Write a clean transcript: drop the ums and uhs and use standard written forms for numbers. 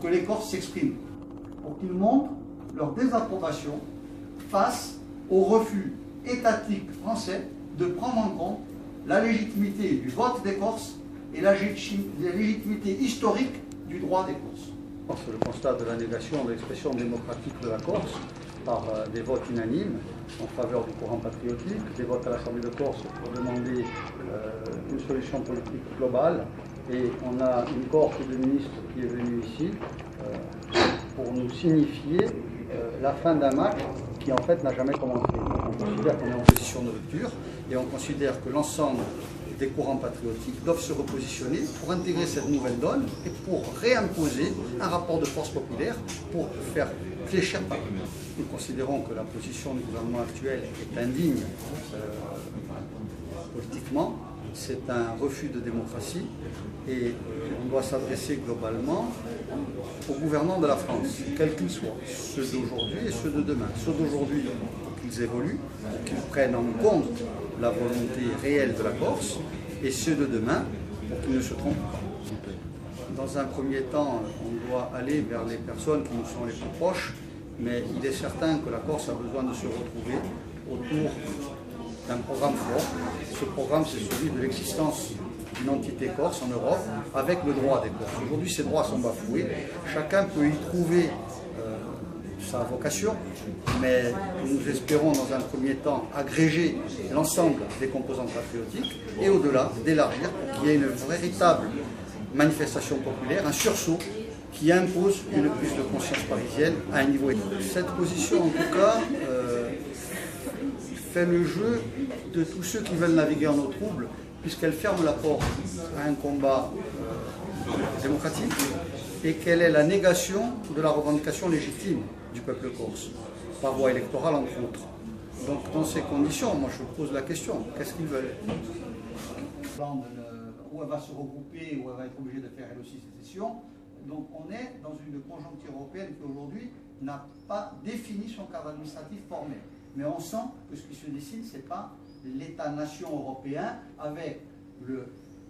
que les Corses s'expriment, pour qu'ils montrent leur désapprobation face au refus étatique français de prendre en compte la légitimité du vote des Corses et la légitimité historique du droit des Corses. Le constat de la négation de l'expression démocratique de la Corse par des votes unanimes en faveur du courant patriotique, des votes à l'Assemblée de Corse pour demander une solution politique globale, et on a une cohorte de ministres qui est venue ici pour nous signifier la fin d'un match qui en fait n'a jamais commencé. On considère qu'on est en position de rupture et on considère que l'ensemble des courants patriotiques doivent se repositionner pour intégrer cette nouvelle donne et pour réimposer un rapport de force populaire pour faire fléchir Paris. Nous considérons que la position du gouvernement actuel est indigne politiquement, c'est un refus de démocratie et on doit s'adresser globalement aux gouvernants de la France, quels qu'ils soient, ceux d'aujourd'hui et ceux de demain. Ceux d'aujourd'hui, qu'ils évoluent, qu'ils prennent en compte la volonté réelle de la Corse, et ceux de demain, pour qu'ils ne se trompent pas. Dans un premier temps, on doit aller vers les personnes qui nous sont les plus proches, mais il est certain que la Corse a besoin de se retrouver autour d'un programme fort. Ce programme, c'est celui de l'existence d'une entité corse en Europe, avec le droit des Corses. Aujourd'hui, ces droits sont bafoués. Chacun peut y trouver sa vocation, mais nous espérons dans un premier temps agréger l'ensemble des composantes patriotiques et au-delà d'élargir pour qu'il y ait une véritable manifestation populaire, un sursaut qui impose une prise de conscience parisienne à un niveau élevé. Cette position, en tout cas, fait le jeu de tous ceux qui veulent naviguer en eau trouble, puisqu'elle ferme la porte à un combat démocratique et qu'elle est la négation de la revendication légitime du peuple corse, par voie électorale entre autres. Donc dans ces conditions, moi je pose la question, qu'est-ce qu'ils veulent? Où elle va se regrouper, où elle va être obligée de faire elle aussi sécession. Donc on est dans une conjoncture européenne qui aujourd'hui n'a pas défini son cadre administratif formel. Mais on sent que ce qui se dessine, ce n'est pas l'État-nation européen avec le